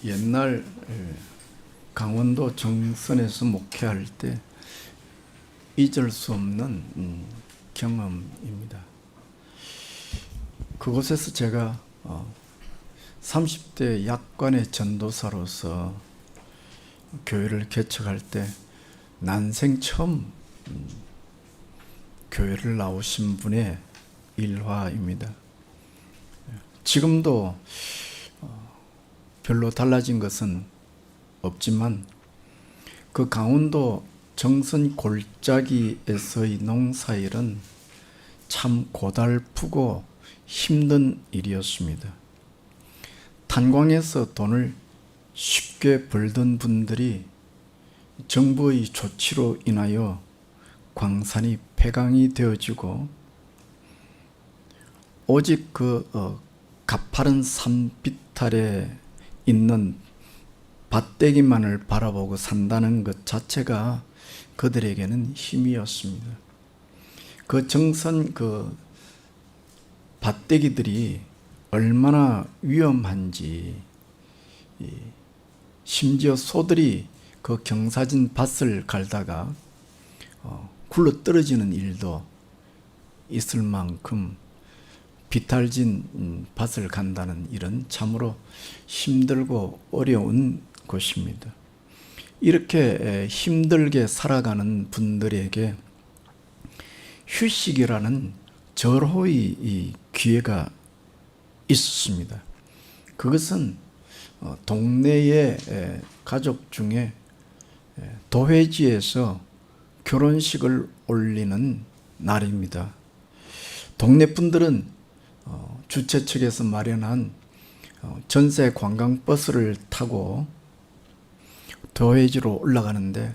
옛날 강원도 정선에서 목회할 때 잊을 수 없는 경험입니다. 그곳에서 제가 30대 약관의 전도사로서 교회를 개척할 때 난생 처음 교회를 나오신 분의 일화입니다. 지금도 별로 달라진 것은 없지만 그 강원도 정선 골짜기에서의 농사일은 참 고달프고 힘든 일이었습니다. 탄광에서 돈을 쉽게 벌던 분들이 정부의 조치로 인하여 광산이 폐광이 되어지고 오직 그 가파른 산비탈에 있는 밭대기만을 바라보고 산다는 것 자체가 그들에게는 힘이었습니다. 그 정선 그 밭대기들이 얼마나 위험한지, 심지어 소들이 그 경사진 밭을 갈다가 굴러 떨어지는 일도 있을 만큼 비탈진 밭을 간다는 일은 참으로 힘들고 어려운 곳입니다. 이렇게 힘들게 살아가는 분들에게 휴식이라는 절호의 기회가 있었습니다. 그것은 동네의 가족 중에 도회지에서 결혼식을 올리는 날입니다. 동네 분들은 주최 측에서 마련한 전세 관광버스를 타고 도회지로 올라가는데,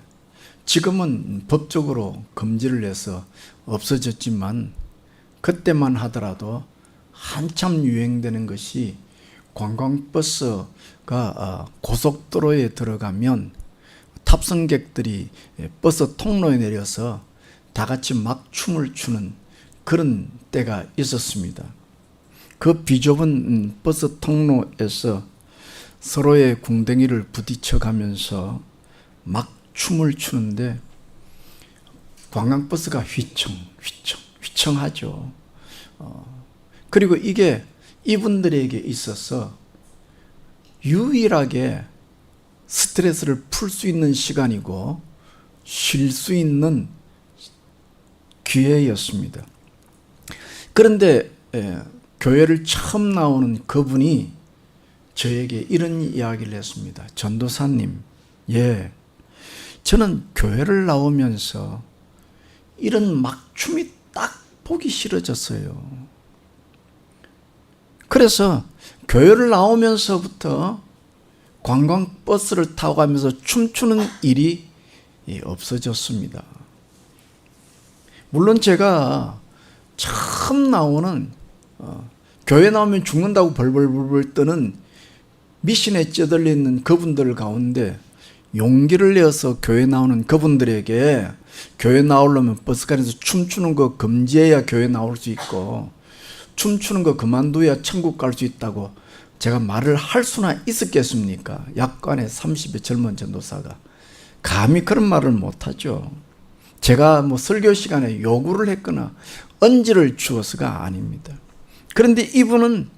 지금은 법적으로 금지를 해서 없어졌지만 그때만 하더라도 한참 유행되는 것이 관광버스가 고속도로에 들어가면 탑승객들이 버스 통로에 내려서 다 같이 막 춤을 추는 그런 때가 있었습니다. 그 비좁은 버스 통로에서 서로의 궁뎅이를 부딪혀가면서 막 춤을 추는데 관광버스가 휘청하죠. 그리고 이게 이분들에게 있어서 유일하게 스트레스를 풀 수 있는 시간이고 쉴 수 있는 기회였습니다. 그런데 교회를 처음 나오는 그분이 저에게 이런 이야기를 했습니다. 전도사님, 저는 교회를 나오면서 이런 막춤이 딱 보기 싫어졌어요. 그래서 교회를 나오면서부터 관광버스를 타고 가면서 춤추는 일이 없어졌습니다. 물론 제가 처음 나오는 교회 나오면 죽는다고 벌벌 떠는 미신에 쩌들려 있는 그분들 가운데 용기를 내어서 교회 나오는 그분들에게 교회 나오려면 버스간에서 춤추는 거 금지해야 교회 나올 수 있고 춤추는 거 그만둬야 천국 갈 수 있다고 제가 말을 할 수나 있었겠습니까? 약관의 30의 젊은 전도사가 감히 그런 말을 못하죠. 제가 설교 시간에 요구를 했거나 언지를 주어서가 아닙니다. 그런데 이분은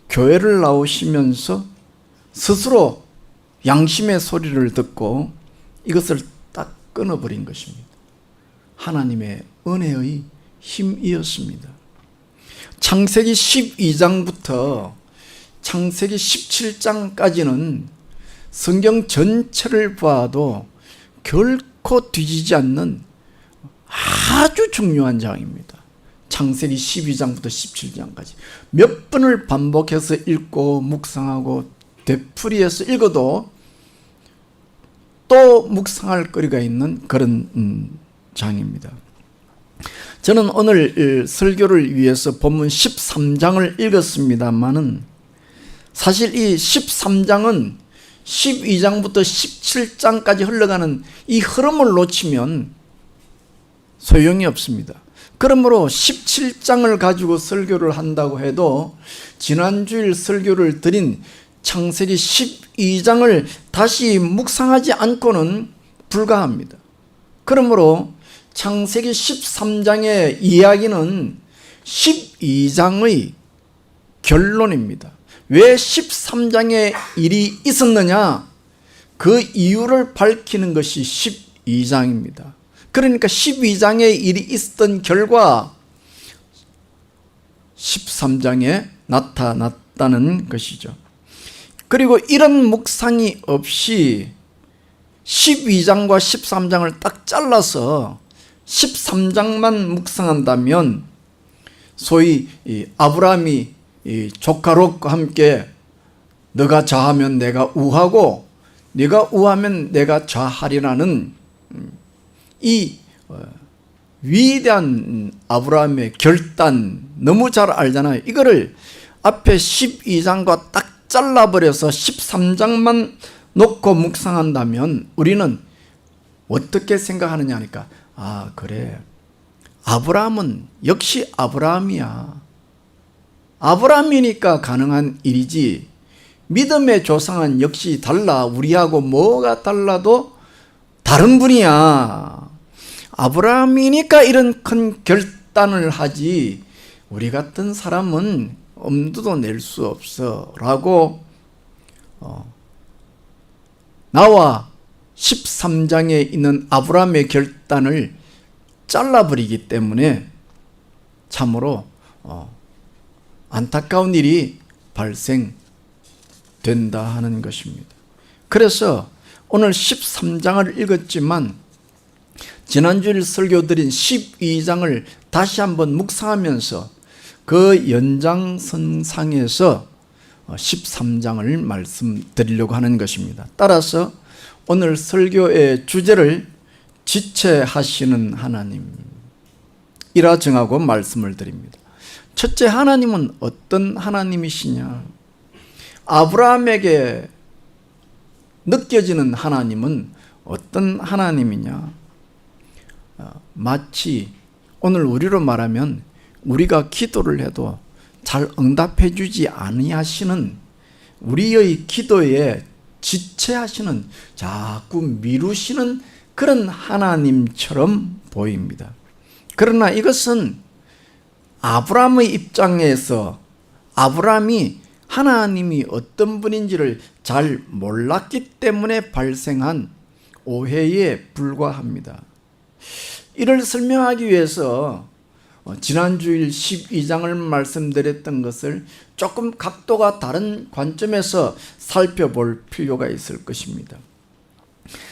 교회를 나오시면서 스스로 양심의 소리를 듣고 이것을 딱 끊어버린 것입니다. 하나님의 은혜의 힘이었습니다. 창세기 12장부터 창세기 17장까지는 성경 전체를 봐도 결코 뒤지지 않는 아주 중요한 장입니다. 창세기 12장부터 17장까지 몇 번을 반복해서 읽고 묵상하고 되풀이해서 읽어도 또 묵상할 거리가 있는 그런 장입니다. 저는 오늘 설교를 위해서 본문 13장을 읽었습니다만은 사실 이 13장은 12장부터 17장까지 흘러가는 이 흐름을 놓치면 소용이 없습니다. 그러므로 17장을 가지고 설교를 한다고 해도 지난주일 설교를 드린 창세기 12장을 다시 묵상하지 않고는 불가합니다. 그러므로 창세기 13장의 이야기는 12장의 결론입니다. 왜 13장에 일이 있었느냐? 그 이유를 밝히는 것이 12장입니다. 그러니까 12장에 일이 있었던 결과 13장에 나타났다는 것이죠. 그리고 이런 묵상이 없이 12장과 13장을 딱 잘라서 13장만 묵상한다면 소위 아브라함이 조카 롯과 함께 너가 좌하면 내가 우하고 네가 우하면 내가 좌하리라는 이 위대한 아브라함의 결단 너무 잘 알잖아요. 이거를 앞에 12장과 딱 잘라버려서 13장만 놓고 묵상한다면 우리는 어떻게 생각하느냐 하니까 아 그래 아브라함은 역시 아브라함이야. 아브라함이니까 가능한 일이지 믿음의 조상은 역시 달라. 우리하고 뭐가 달라도 다른 분이야. 아브라함이니까 이런 큰 결단을 하지 우리 같은 사람은 엄두도 낼 수 없어 라고 나와 13장에 있는 아브라함의 결단을 잘라버리기 때문에 참으로 안타까운 일이 발생된다 하는 것입니다. 그래서 오늘 13장을 읽었지만 지난주일 설교드린 12장을 다시 한번 묵상하면서 그 연장선상에서 13장을 말씀드리려고 하는 것입니다. 따라서 오늘 설교의 주제를 지체하시는 하나님이라 정하고 말씀을 드립니다. 첫째, 하나님은 어떤 하나님이시냐? 아브라함에게 느껴지는 하나님은 어떤 하나님이냐? 마치 오늘 우리로 말하면 우리가 기도를 해도 잘 응답해 주지 아니하시는 우리의 기도에 지체하시는 자꾸 미루시는 그런 하나님처럼 보입니다. 그러나 이것은 아브라함의 입장에서 아브라함이 하나님이 어떤 분인지를 잘 몰랐기 때문에 발생한 오해에 불과합니다. 이를 설명하기 위해서 지난주일 12장을 말씀드렸던 것을 조금 각도가 다른 관점에서 살펴볼 필요가 있을 것입니다.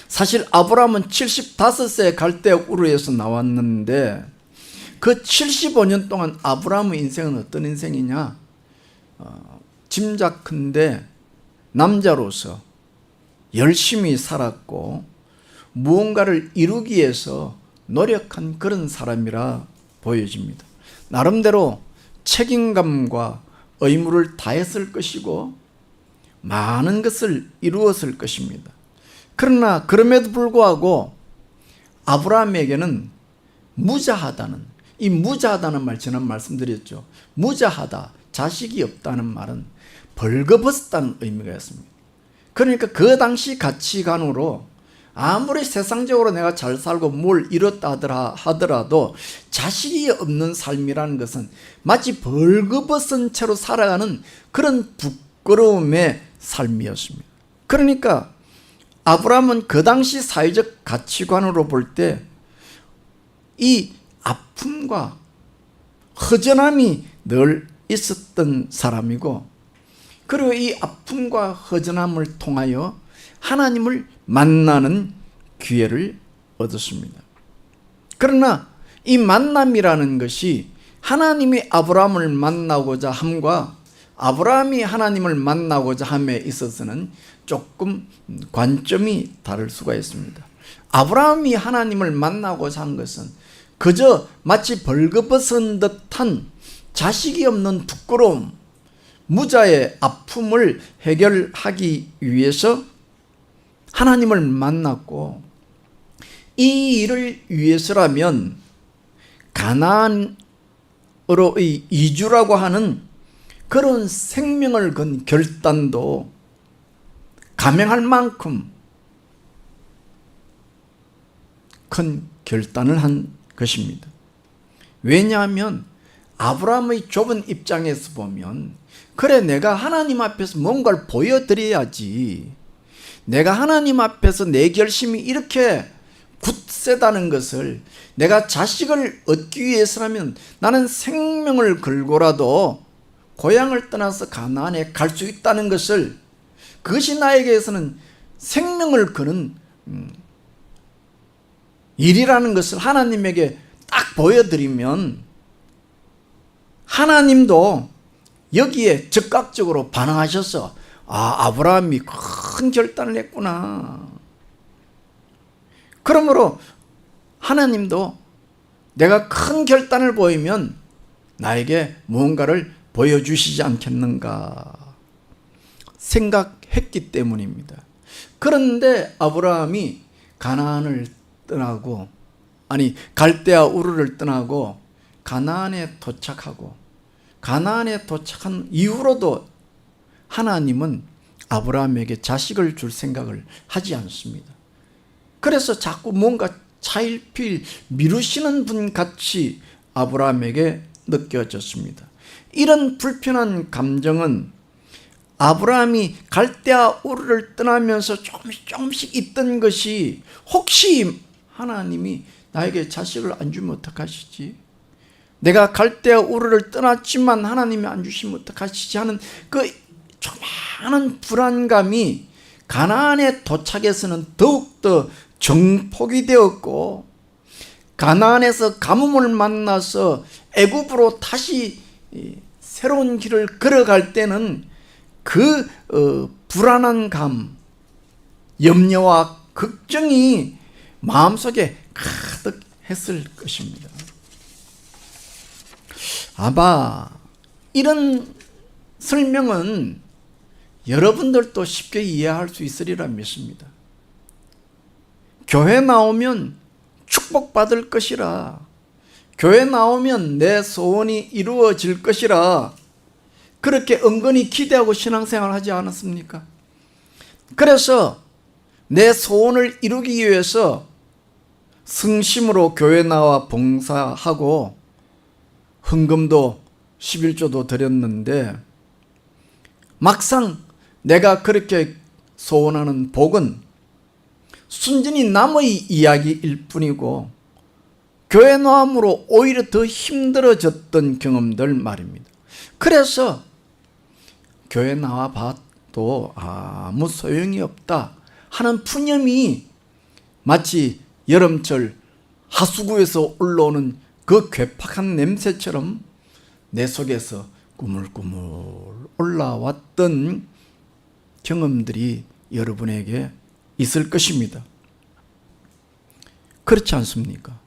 사실 아브라함은 75세 갈대 우르에서 나왔는데 그 75년 동안 아브라함의 인생은 어떤 인생이냐? 짐작컨대 남자로서 열심히 살았고 무언가를 이루기 위해서 노력한 그런 사람이라 보여집니다. 나름대로 책임감과 의무를 다했을 것이고 많은 것을 이루었을 것입니다. 그러나 그럼에도 불구하고 아브라함에게는 무자하다는, 이 무자하다는 말 저는 말씀드렸죠. 무자하다, 자식이 없다는 말은 벌거벗었다는 의미가 있습니다. 그러니까 그 당시 가치관으로 아무리 세상적으로 내가 잘 살고 뭘 이뤘다 하더라도 자식이 없는 삶이라는 것은 마치 벌거벗은 채로 살아가는 그런 부끄러움의 삶이었습니다. 그러니까 아브라함은 그 당시 사회적 가치관으로 볼 때 이 아픔과 허전함이 늘 있었던 사람이고, 그리고 이 아픔과 허전함을 통하여 하나님을 만나는 기회를 얻었습니다. 그러나 이 만남이라는 것이 하나님이 아브라함을 만나고자 함과 아브라함이 하나님을 만나고자 함에 있어서는 조금 관점이 다를 수가 있습니다. 아브라함이 하나님을 만나고자 한 것은 그저 마치 벌거벗은 듯한 자식이 없는 부끄러움, 무자의 아픔을 해결하기 위해서 하나님을 만났고, 이 일을 위해서라면 가나안으로의 이주라고 하는 그런 생명을 건 결단도 감행할 만큼 큰 결단을 한 것입니다. 왜냐하면 아브라함의 좁은 입장에서 보면, 그래 내가 하나님 앞에서 뭔가를 보여드려야지, 내가 하나님 앞에서 내 결심이 이렇게 굳세다는 것을, 내가 자식을 얻기 위해서라면 나는 생명을 걸고라도 고향을 떠나서 가나안에 갈 수 있다는 것을, 그것이 나에게서는 생명을 거는 일이라는 것을 하나님에게 딱 보여드리면 하나님도 여기에 즉각적으로 반응하셔서 아브라함이 큰 결단을 했구나. 그러므로 하나님도 내가 큰 결단을 보이면 나에게 무언가를 보여주시지 않겠는가 생각했기 때문입니다. 그런데 아브라함이 가나안을 떠나고, 갈대아 우르를 떠나고 가나안에 도착하고, 가나안에 도착한 이후로도 하나님은 아브라함에게 자식을 줄 생각을 하지 않습니다. 그래서 자꾸 뭔가 차일피일 미루시는 분 같이 아브라함에게 느껴졌습니다. 이런 불편한 감정은 아브라함이 갈대아 우르를 떠나면서 조금씩 있던 것이, 혹시 하나님이 나에게 자식을 안 주면 어떡하시지? 내가 갈대아 우르를 떠났지만 하나님이 안 주시면 어떡하시지 하는 그 조그마한 불안감이 가나안에 도착해서는 더욱더 정폭이 되었고, 가나안에서 가뭄을 만나서 애굽으로 다시 새로운 길을 걸어갈 때는 그 불안한 감, 염려와 걱정이 마음속에 가득했을 것입니다. 아마 이런 설명은 여러분들도 쉽게 이해할 수 있으리라 믿습니다. 교회 나오면 축복받을 것이라, 교회 나오면 내 소원이 이루어질 것이라 그렇게 은근히 기대하고 신앙생활을 하지 않았습니까? 그래서 내 소원을 이루기 위해서 성심으로 교회 나와 봉사하고 헌금도 11조도 드렸는데, 막상 내가 그렇게 소원하는 복은 순전히 남의 이야기일 뿐이고 교회 나옴으로 오히려 더 힘들어졌던 경험들 말입니다. 그래서 교회 나와봐도 아무 소용이 없다 하는 푸념이 마치 여름철 하수구에서 올라오는 그 괴팍한 냄새처럼 내 속에서 꾸물꾸물 올라왔던 경험들이 여러분에게 있을 것입니다. 그렇지 않습니까?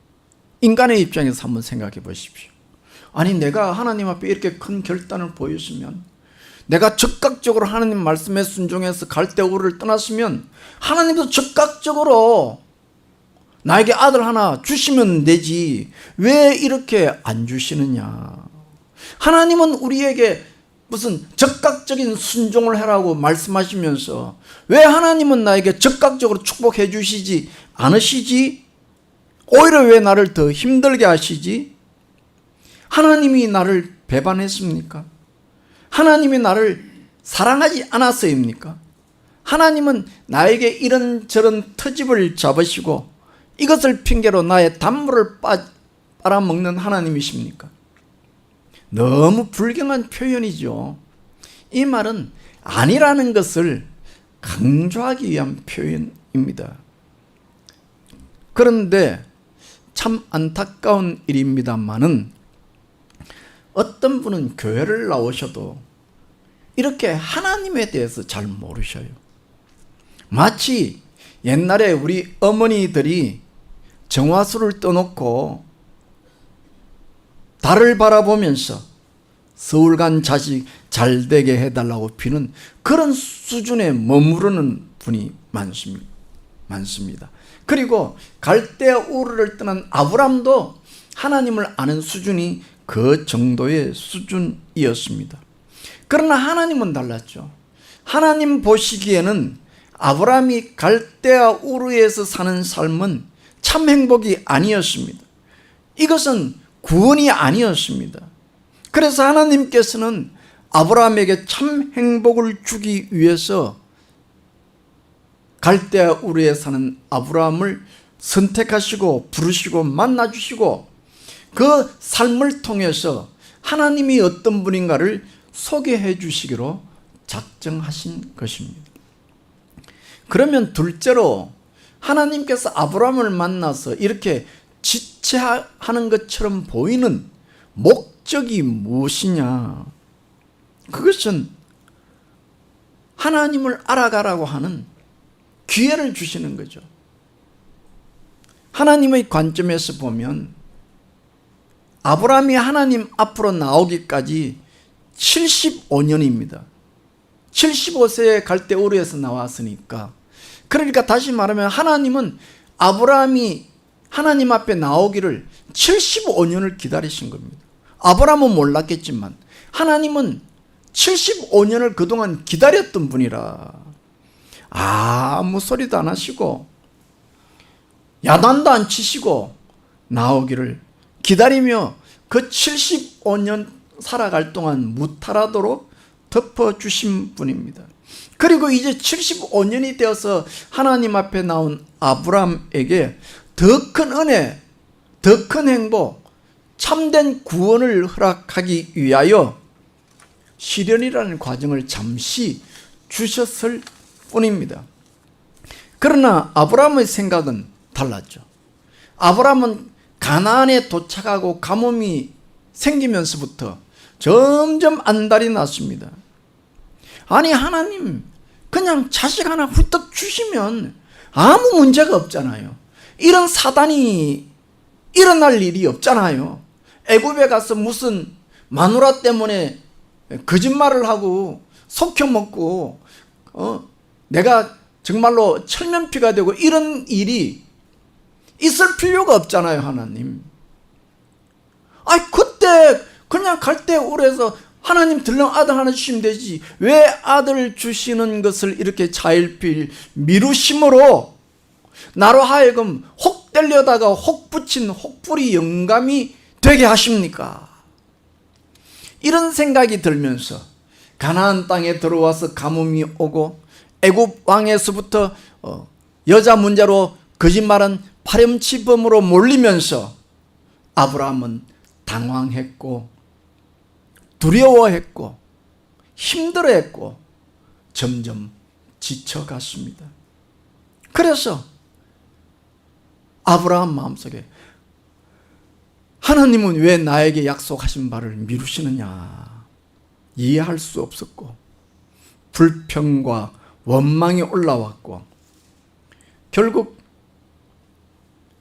인간의 입장에서 한번 생각해 보십시오. 아니, 내가 하나님 앞에 이렇게 큰 결단을 보였으면, 내가 즉각적으로 하나님 말씀에 순종해서 갈대아 우르를 떠났으면 하나님도 즉각적으로 나에게 아들 하나 주시면 되지, 왜 이렇게 안 주시느냐. 하나님은 우리에게 무슨 적극적인 순종을 하라고 말씀하시면서 왜 하나님은 나에게 적극적으로 축복해 주시지 않으시지? 오히려 왜 나를 더 힘들게 하시지? 하나님이 나를 배반했습니까? 하나님이 나를 사랑하지 않았어입니까? 하나님은 나에게 이런저런 트집을 잡으시고 이것을 핑계로 나의 단물을 빨아먹는 하나님이십니까? 너무 불경한 표현이죠. 이 말은 아니라는 것을 강조하기 위한 표현입니다. 그런데 참 안타까운 일입니다만은 어떤 분은 교회를 나오셔도 이렇게 하나님에 대해서 잘 모르셔요. 마치 옛날에 우리 어머니들이 정화수를 떠놓고 달을 바라보면서 서울 간 자식 잘 되게 해달라고 비는 그런 수준에 머무르는 분이 많습니다. 그리고 갈대아 우르를 떠난 아브람도 하나님을 아는 수준이 그 정도의 수준이었습니다. 그러나 하나님은 달랐죠. 하나님 보시기에는 아브라함이 갈대아 우르에서 사는 삶은 참 행복이 아니었습니다. 이것은 구원이 아니었습니다. 그래서 하나님께서는 아브라함에게 참 행복을 주기 위해서 갈대아 우르에 사는 아브라함을 선택하시고 부르시고 만나주시고 그 삶을 통해서 하나님이 어떤 분인가를 소개해 주시기로 작정하신 것입니다. 그러면 둘째로 하나님께서 아브라함을 만나서 이렇게 지체하는 것처럼 보이는 목적이 무엇이냐? 그것은 하나님을 알아가라고 하는 기회를 주시는 거죠. 하나님의 관점에서 보면 아브라함이 하나님 앞으로 나오기까지 75년입니다. 75세에 갈대 우르에서 나왔으니까. 그러니까 다시 말하면 하나님은 아브라함이 하나님 앞에 나오기를 75년을 기다리신 겁니다. 아브라함은 몰랐겠지만 하나님은 75년을 그동안 기다렸던 분이라 아무 소리도 안 하시고 야단도 안 치시고 나오기를 기다리며 그 75년 살아갈 동안 무탈하도록 덮어주신 분입니다. 그리고 이제 75년이 되어서 하나님 앞에 나온 아브라함에게 더 큰 은혜, 더 큰 행복, 참된 구원을 허락하기 위하여 시련이라는 과정을 잠시 주셨을 뿐입니다. 그러나 아브라함의 생각은 달랐죠. 아브라함은 가나안에 도착하고 가뭄이 생기면서부터 점점 안달이 났습니다. 아니 하나님 그냥 자식 하나 훌떡 주시면 아무 문제가 없잖아요. 이런 사단이 일어날 일이 없잖아요. 애굽에 가서 무슨 마누라 때문에 거짓말을 하고 속여먹고 내가 정말로 철면피가 되고 이런 일이 있을 필요가 없잖아요. 하나님 그때 그냥 갈대 우르에서 하나님 들렁 아들 하나 주시면 되지 왜 아들 주시는 것을 이렇게 자일필 미루심으로 나로 하여금 혹 때려다가 혹 붙인 혹불이 영감이 되게 하십니까? 이런 생각이 들면서 가나안 땅에 들어와서 가뭄이 오고 애굽 왕에서부터 여자 문제로 거짓말한 파렴치범으로 몰리면서 아브라함은 당황했고 두려워했고 힘들어했고 점점 지쳐갔습니다. 그래서 아브라함 마음속에 하나님은 왜 나에게 약속하신 바를 미루시느냐 이해할 수 없었고 불평과 원망이 올라왔고 결국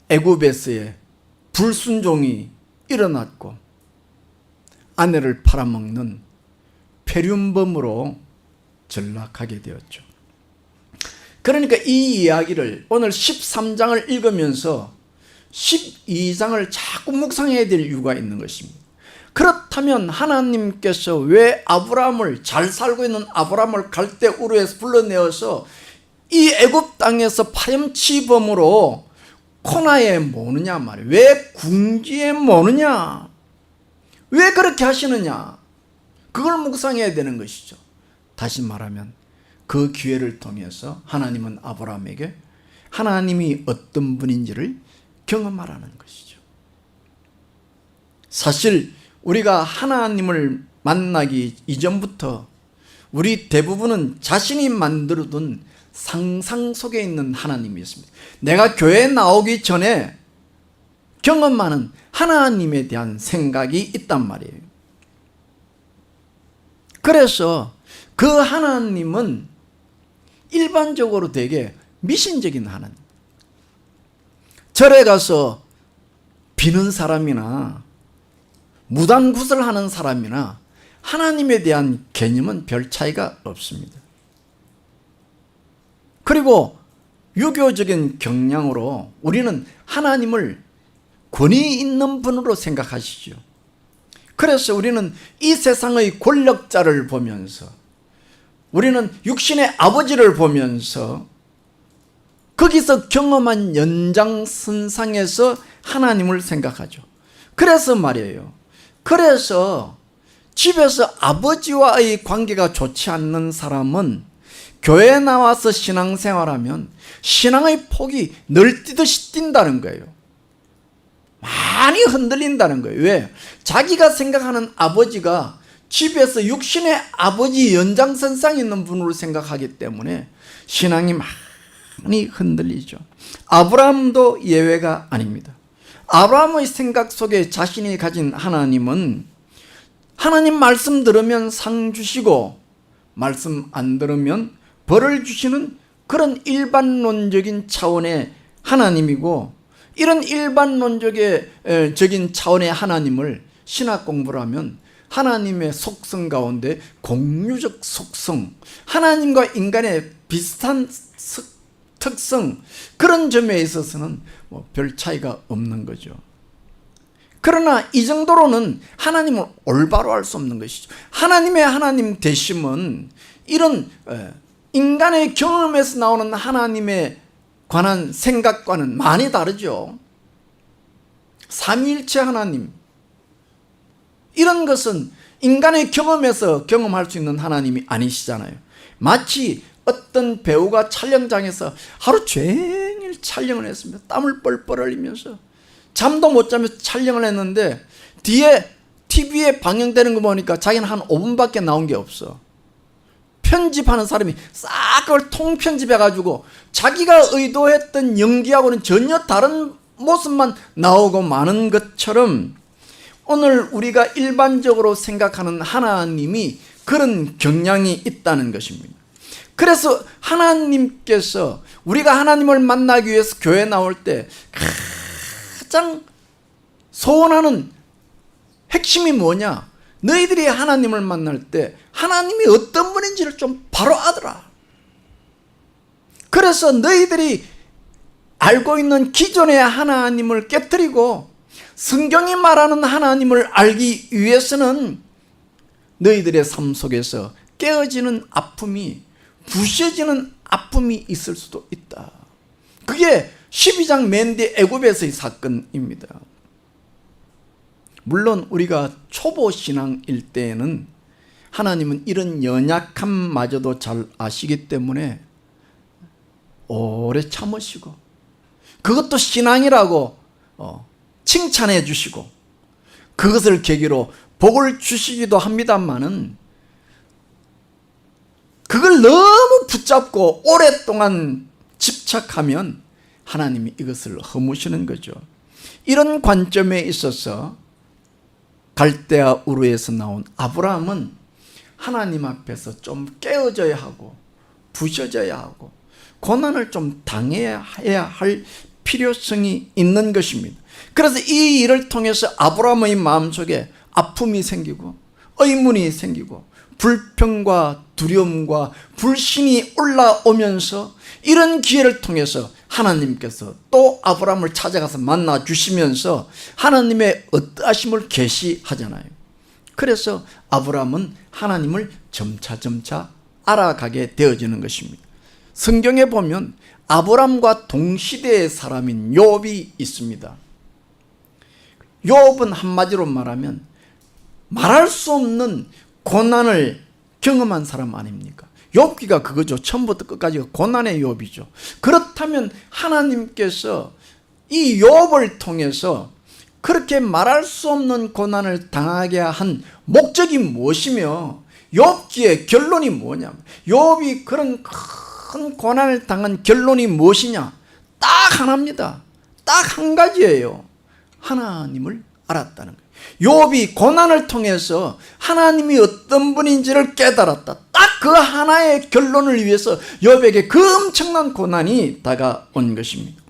애굽에서의 불순종이 일어났고 아내를 팔아먹는 폐륜범으로 전락하게 되었죠. 그러니까 이 이야기를 오늘 13장을 읽으면서 12장을 자꾸 묵상해야 될 이유가 있는 것입니다. 그렇다면 하나님께서 왜 아브라함을 잘 살고 있는 아브라함을 갈대 우르에서 불러내어서 이 애굽 땅에서 파렴치범으로 코나에 모느냐 말이에요. 왜 궁지에 모느냐? 왜 그렇게 하시느냐? 그걸 묵상해야 되는 것이죠. 다시 말하면 그 기회를 통해서 하나님은 아브라함에게 하나님이 어떤 분인지를 경험하라는 것이죠. 사실 우리가 하나님을 만나기 이전부터 우리 대부분은 자신이 만들어둔 상상 속에 있는 하나님이었습니다. 내가 교회에 나오기 전에 경험하는 하나님에 대한 생각이 있단 말이에요. 그래서 그 하나님은 일반적으로 되게 미신적인 하나님. 절에 가서 비는 사람이나 무당굿을 하는 사람이나 하나님에 대한 개념은 별 차이가 없습니다. 그리고 유교적인 경향으로 우리는 하나님을 권위 있는 분으로 생각하시죠. 그래서 우리는 이 세상의 권력자를 보면서 우리는 육신의 아버지를 보면서 거기서 경험한 연장선상에서 하나님을 생각하죠. 그래서 말이에요. 그래서 집에서 아버지와의 관계가 좋지 않는 사람은 교회에 나와서 신앙생활하면 신앙의 폭이 널뛰듯이 뛴다는 거예요. 많이 흔들린다는 거예요. 왜? 자기가 생각하는 아버지가 집에서 육신의 아버지 연장선상에 있는 분으로 생각하기 때문에 신앙이 많이 흔들리죠. 아브라함도 예외가 아닙니다. 아브라함의 생각 속에 자신이 가진 하나님은 하나님 말씀 들으면 상 주시고 말씀 안 들으면 벌을 주시는 그런 일반론적인 차원의 하나님이고, 이런 일반론적인 차원의 하나님을 신학 공부를 하면 하나님의 속성 가운데 공유적 속성, 하나님과 인간의 비슷한 특성, 그런 점에 있어서는 별 차이가 없는 거죠. 그러나 이 정도로는 하나님을 올바로 할 수 없는 것이죠. 하나님의 하나님 되심은 이런 인간의 경험에서 나오는 하나님에 관한 생각과는 많이 다르죠. 삼위일체 하나님, 이런 것은 인간의 경험에서 경험할 수 있는 하나님이 아니시잖아요. 마치 어떤 배우가 촬영장에서 하루 종일 촬영을 했습니다. 땀을 뻘뻘 흘리면서 잠도 못 자면서 촬영을 했는데 뒤에 TV에 방영되는 거 보니까 자기는 한 5분밖에 나온 게 없어. 편집하는 사람이 싹 그걸 통편집해가지고 자기가 의도했던 연기하고는 전혀 다른 모습만 나오고 마는 것처럼 오늘 우리가 일반적으로 생각하는 하나님이 그런 경향이 있다는 것입니다. 그래서 하나님께서 우리가 하나님을 만나기 위해서 교회에 나올 때 가장 소원하는 핵심이 뭐냐? 너희들이 하나님을 만날 때 하나님이 어떤 분인지를 좀 바로 알아라. 그래서 너희들이 알고 있는 기존의 하나님을 깨뜨리고 성경이 말하는 하나님을 알기 위해서는 너희들의 삶 속에서 깨어지는 아픔이, 부셔지는 아픔이 있을 수도 있다. 그게 12장 맨 뒤 애굽에서의 사건입니다. 물론 우리가 초보 신앙일 때에는 하나님은 이런 연약함마저도 잘 아시기 때문에 오래 참으시고 그것도 신앙이라고 칭찬해 주시고 그것을 계기로 복을 주시기도 합니다만은, 그걸 너무 붙잡고 오랫동안 집착하면 하나님이 이것을 허무시는 거죠. 이런 관점에 있어서 갈대아 우르에서 나온 아브라함은 하나님 앞에서 좀 깨어져야 하고 부셔져야 하고 고난을 좀 당해야 할 필요성이 있는 것입니다. 그래서 이 일을 통해서 아브라함의 마음속에 아픔이 생기고 의문이 생기고 불평과 두려움과 불신이 올라오면서 이런 기회를 통해서 하나님께서 또 아브라함을 찾아가서 만나 주시면서 하나님의 어떠하심을 계시하잖아요. 그래서 아브라함은 하나님을 점차점차 알아가게 되어지는 것입니다. 성경에 보면 아브라함과 동시대의 사람인 욥이 있습니다. 욥은 한마디로 말하면 말할 수 없는 고난을 경험한 사람 아닙니까? 욥기가 그거죠. 처음부터 끝까지가 고난의 욥이죠. 그렇다면 하나님께서 이 욥을 통해서 그렇게 말할 수 없는 고난을 당하게 한 목적이 무엇이며 욥기의 결론이 뭐냐? 욥이 그런 큰 고난을 당한 결론이 무엇이냐? 딱 하나입니다. 딱 한 가지예요. 하나님을 알았다는 거예요. 욥이 고난을 통해서 하나님이 어떤 분인지를 깨달았다. 딱 그 하나의 결론을 위해서 욥에게 그 엄청난 고난이 다가온 것입니다.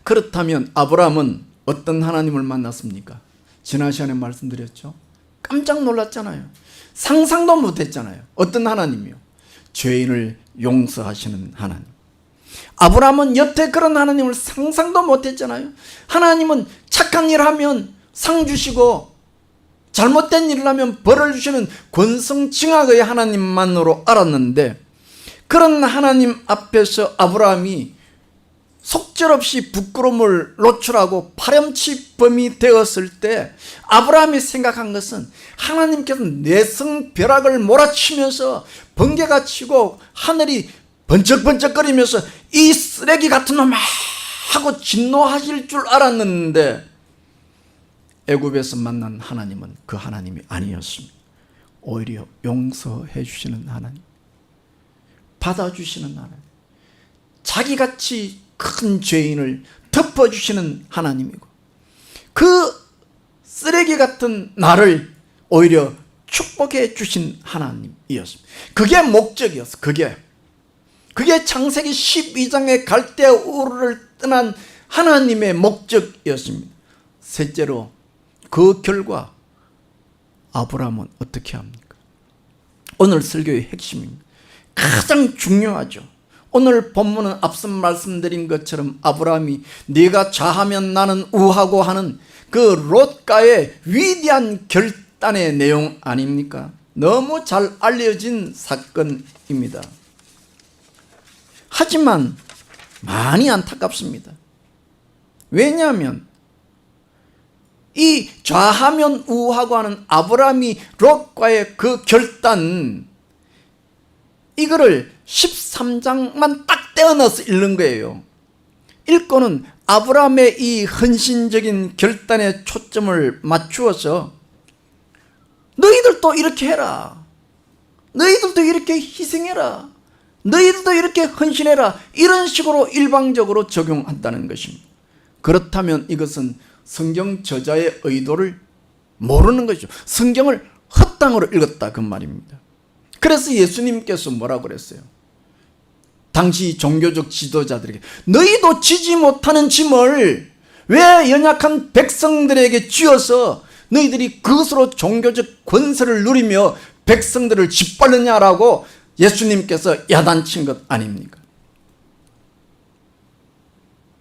그렇다면 아브라함은 어떤 하나님을 만났습니까? 지난 시간에 말씀드렸죠. 깜짝 놀랐잖아요. 상상도 못했잖아요. 어떤 하나님이요? 죄인을 용서하시는 하나님. 아브라함은 여태 그런 하나님을 상상도 못했잖아요. 하나님은 착한 일 하면 상 주시고 잘못된 일을 하면 벌을 주시는 권성징악의 하나님만으로 알았는데, 그런 하나님 앞에서 아브라함이 속절없이 부끄러움을 노출하고 파렴치범이 되었을 때 아브라함이 생각한 것은 하나님께서 내성벼락을 몰아치면서 번개가 치고 하늘이 번쩍번쩍거리면서 이 쓰레기 같은 놈아 하고 진노하실 줄 알았는데, 애굽에서 만난 하나님은 그 하나님이 아니었습니다. 오히려 용서해 주시는 하나님, 받아주시는 하나님, 자기같이 큰 죄인을 덮어주시는 하나님이고, 그 쓰레기 같은 나를 오히려 축복해 주신 하나님이었습니다. 그게 목적이었어. 그게 창세기 12장의 갈대 우르를 떠난 하나님의 목적이었습니다. 셋째로 그 결과 아브라함은 어떻게 합니까? 오늘 설교의 핵심입니다. 가장 중요하죠. 오늘 본문은 앞서 말씀드린 것처럼 아브라함이 네가 좌하면 나는 우하고 하는 그 롯과의 위대한 결단의 내용 아닙니까? 너무 잘 알려진 사건입니다. 하지만 많이 안타깝습니다. 왜냐하면 이 좌하면 우하고 하는 아브라함이 롯과의 그 결단, 이거를 13장만 딱 떼어 넣어서 읽는 거예요. 읽고는 아브라함의 이 헌신적인 결단에 초점을 맞추어서 너희들도 이렇게 해라, 너희들도 이렇게 희생해라, 너희들도 이렇게 헌신해라, 이런 식으로 일방적으로 적용한다는 것입니다. 그렇다면 이것은 성경 저자의 의도를 모르는 것이죠. 성경을 헛당으로 읽었다 그 말입니다. 그래서 예수님께서 뭐라고 그랬어요? 당시 종교적 지도자들에게 너희도 지지 못하는 짐을 왜 연약한 백성들에게 쥐어서 너희들이 그것으로 종교적 권세를 누리며 백성들을 짓밟느냐라고 예수님께서 야단친 것 아닙니까?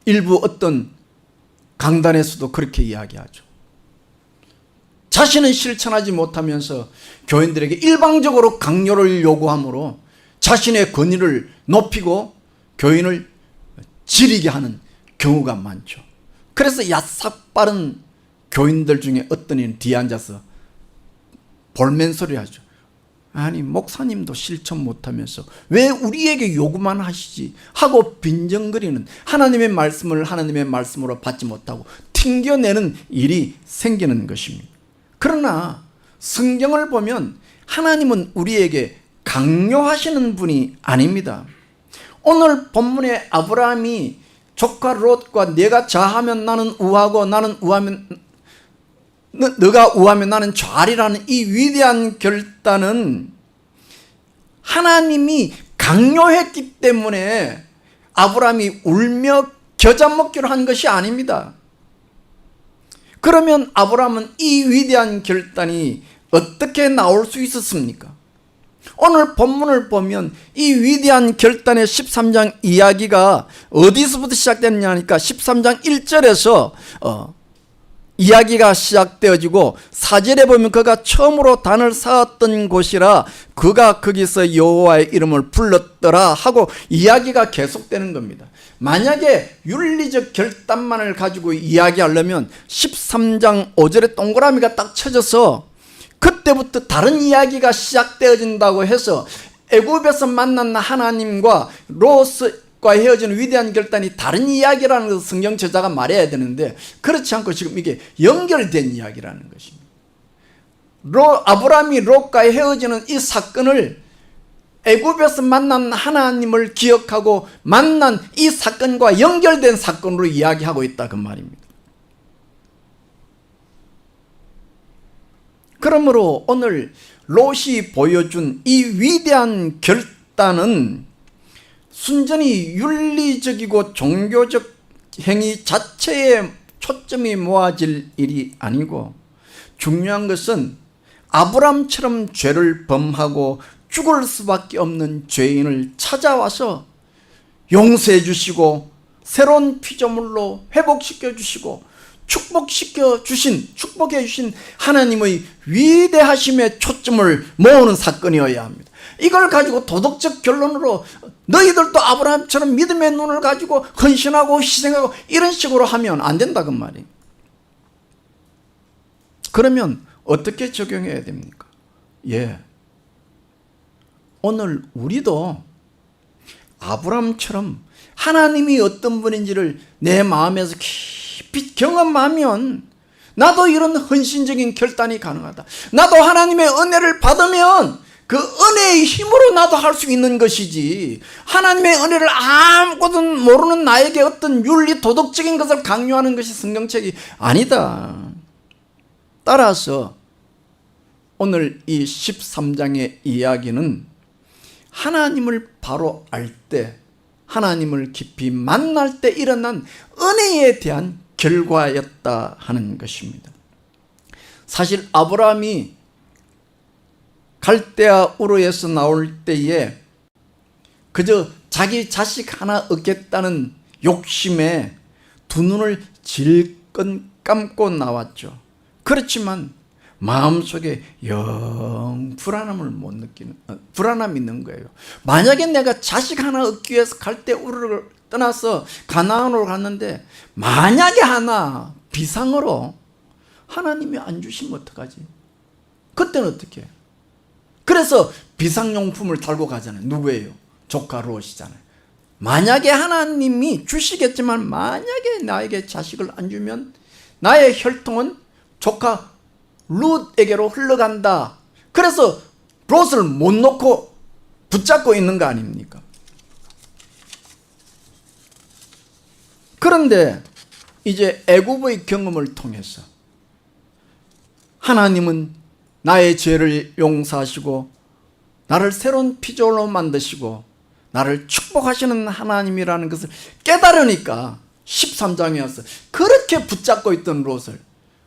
일부 어떤 강단에서도 그렇게 이야기하죠. 자신은 실천하지 못하면서 교인들에게 일방적으로 강요를 요구함으로 자신의 권위를 높이고 교인을 지리게 하는 경우가 많죠. 그래서 야삭빠른 교인들 중에 어떤 이는 뒤에 앉아서 볼멘소리 하죠. 아니 목사님도 실천 못하면서 왜 우리에게 요구만 하시지 하고 빈정거리는, 하나님의 말씀을 하나님의 말씀으로 받지 못하고 튕겨내는 일이 생기는 것입니다. 그러나 성경을 보면 하나님은 우리에게 강요하시는 분이 아닙니다. 오늘 본문의 아브라함이 조카 롯과 내가 좌하면 나는 우하고 나는 우하면 너가 우하면 나는 좌리라는 이 위대한 결단은 하나님이 강요했기 때문에 아브라함이 울며 겨자 먹기로 한 것이 아닙니다. 그러면 아브라함은 이 위대한 결단이 어떻게 나올 수 있었습니까? 오늘 본문을 보면 이 위대한 결단의 13장 이야기가 어디서부터 시작되느냐 하니까 13장 1절에서 이야기가 시작되어지고 4절에 보면 그가 처음으로 단을 쌓았던 곳이라 그가 거기서 여호와의 이름을 불렀더라 하고 이야기가 계속되는 겁니다. 만약에 윤리적 결단만을 가지고 이야기하려면 13장 5절에 동그라미가 딱 쳐져서 그때부터 다른 이야기가 시작되어진다고 해서 애굽에서 만난 하나님과 롯과 헤어지는 위대한 결단이 다른 이야기라는 것을 성경 저자가 말해야 되는데 그렇지 않고 지금 이게 연결된 이야기라는 것입니다. 아브라함이 롯과 헤어지는 이 사건을 애굽에서 만난 하나님을 기억하고 만난 이 사건과 연결된 사건으로 이야기하고 있다 그 말입니다. 그러므로 오늘 롯이 보여준 이 위대한 결단은 순전히 윤리적이고 종교적 행위 자체에 초점이 모아질 일이 아니고 중요한 것은 아브람처럼 죄를 범하고 죽을 수밖에 없는 죄인을 찾아와서 용서해 주시고 새로운 피조물로 회복시켜 주시고 축복해 주신 하나님의 위대하심에 초점을 모으는 사건이어야 합니다. 이걸 가지고 도덕적 결론으로 너희들도 아브라함처럼 믿음의 눈을 가지고 헌신하고 희생하고 이런 식으로 하면 안 된다 그 말이에요. 그러면 어떻게 적용해야 됩니까? 오늘 우리도 아브라함처럼 하나님이 어떤 분인지를 내 마음에서 깊이 경험하면 나도 이런 헌신적인 결단이 가능하다. 나도 하나님의 은혜를 받으면 그 은혜의 힘으로 나도 할 수 있는 것이지, 하나님의 은혜를 아무것도 모르는 나에게 어떤 윤리 도덕적인 것을 강요하는 것이 성경책이 아니다. 따라서 오늘 이 13장의 이야기는 하나님을 바로 알 때, 하나님을 깊이 만날 때 일어난 은혜에 대한 결과였다 하는 것입니다. 사실 아브라함이 갈대아 우르에서 나올 때에 그저 자기 자식 하나 얻겠다는 욕심에 두 눈을 질끈 감고 나왔죠. 그렇지만 마음속에 영 불안함이 있는 거예요. 만약에 내가 자식 하나 얻기 위해서 갈대아 우르를 떠나서 가나안으로 갔는데 만약에 하나 비상으로 하나님이 안 주시면 어떡하지? 그때는 어떻게 해요? 그래서 비상용품을 달고 가잖아요. 누구예요? 조카 롯이잖아요. 만약에 하나님이 주시겠지만 만약에 나에게 자식을 안 주면 나의 혈통은 조카 룻에게로 흘러간다. 그래서 롯을 못 놓고 붙잡고 있는 거 아닙니까? 그런데 이제 애굽의 경험을 통해서 하나님은 나의 죄를 용서하시고 나를 새로운 피조물로 만드시고 나를 축복하시는 하나님이라는 것을 깨달으니까 13장에 와서 그렇게 붙잡고 있던 롯을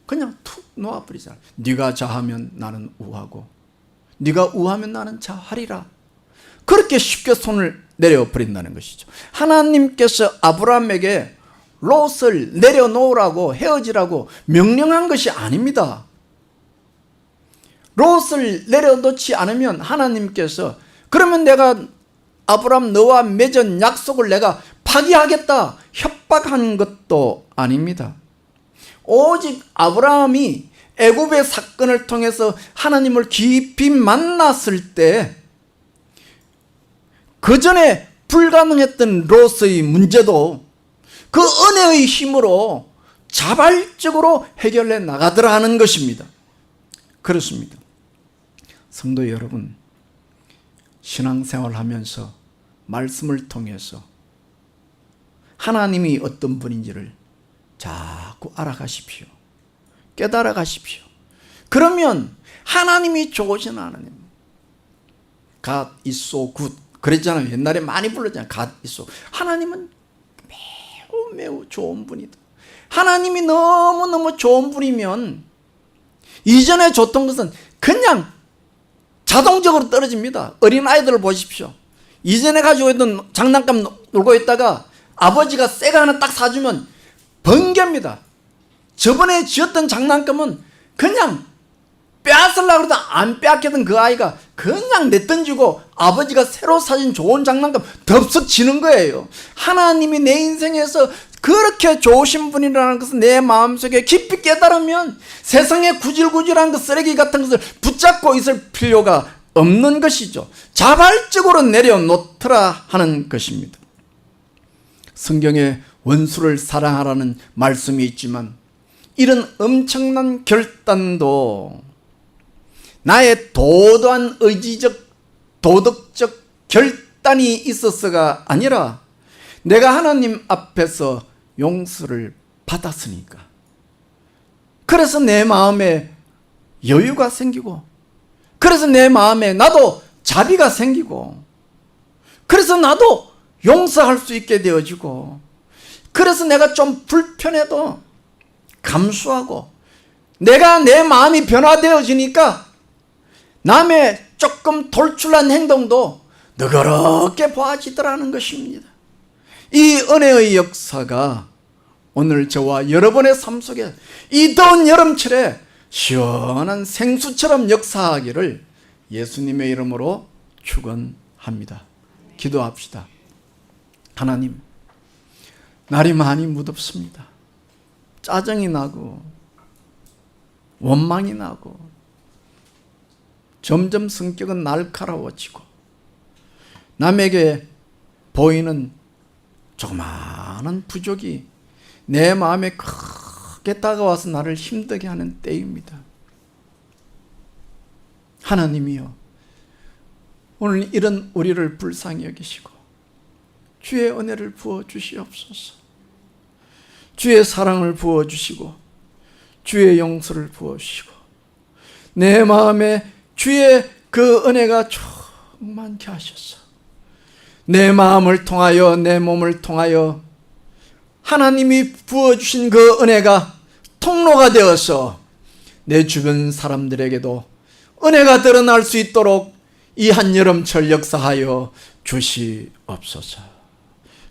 그냥 툭 놓아버리잖아. 네가 자하면 나는 우하고 네가 우하면 나는 자하리라. 그렇게 쉽게 손을 내려버린다는 것이죠. 하나님께서 아브라함에게 롯을 내려놓으라고 헤어지라고 명령한 것이 아닙니다. 롯을 내려놓지 않으면 하나님께서 그러면 내가 아브라함 너와 맺은 약속을 내가 파기하겠다 협박한 것도 아닙니다. 오직 아브라함이 애굽의 사건을 통해서 하나님을 깊이 만났을 때 그 전에 불가능했던 롯의 문제도 그 은혜의 힘으로 자발적으로 해결해 나가더라 하는 것입니다. 그렇습니다. 성도 여러분, 신앙생활 하면서 말씀을 통해서 하나님이 어떤 분인지를 자꾸 알아가십시오. 깨달아 가십시오. 그러면 하나님이 좋으신 하나님, God is so good 그랬잖아요. 옛날에 많이 불렀잖아요. God is so. 하나님은 매우 좋은 분이다. 하나님이 너무너무 좋은 분이면 이전에 줬던 것은 그냥 자동적으로 떨어집니다. 어린아이들을 보십시오. 이전에 가지고 있던 장난감 놀고 있다가 아버지가 새거 하나 딱 사주면 번개입니다. 저번에 지었던 장난감은 그냥 빼앗으려고 그러다 안 빼앗겼던 그 아이가 그냥 내던지고 아버지가 새로 사준 좋은 장난감 덥석 지는 거예요. 하나님이 내 인생에서 그렇게 좋으신 분이라는 것을 내 마음속에 깊이 깨달으면 세상에 구질구질한 그 쓰레기 같은 것을 붙잡고 있을 필요가 없는 것이죠. 자발적으로 내려놓더라 하는 것입니다. 성경에 원수를 사랑하라는 말씀이 있지만 이런 엄청난 결단도 나의 도도한 의지적 도덕적 결단이 있어서가 아니라 내가 하나님 앞에서 용서를 받았으니까. 그래서 내 마음에 여유가 생기고, 그래서 내 마음에 나도 자비가 생기고, 그래서 나도 용서할 수 있게 되어지고, 그래서 내가 좀 불편해도 감수하고, 내가 내 마음이 변화되어지니까 남의 조금 돌출한 행동도 너그럽게 봐지더라는 것입니다. 이 은혜의 역사가 오늘 저와 여러분의 삶 속에 이 더운 여름철에 시원한 생수처럼 역사하기를 예수님의 이름으로 축원합니다. 기도합시다. 하나님, 날이 많이 무덥습니다. 짜증이 나고 원망이 나고 점점 성격은 날카로워지고 남에게 보이는 조그마한 부족이 내 마음에 크게 다가와서 나를 힘들게 하는 때입니다. 하나님이여, 오늘 이런 우리를 불쌍히 여기시고 주의 은혜를 부어주시옵소서. 주의 사랑을 부어주시고 주의 용서를 부어주시고 내 마음에 주의 그 은혜가 충만케 하셔서 내 마음을 통하여 내 몸을 통하여 하나님이 부어주신 그 은혜가 통로가 되어서 내 주변 사람들에게도 은혜가 드러날 수 있도록 이 한여름철 역사하여 주시옵소서.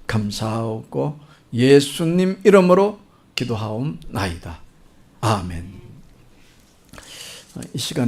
감사하고 예수님 이름으로 기도하옵나이다. 아멘. 이 시간에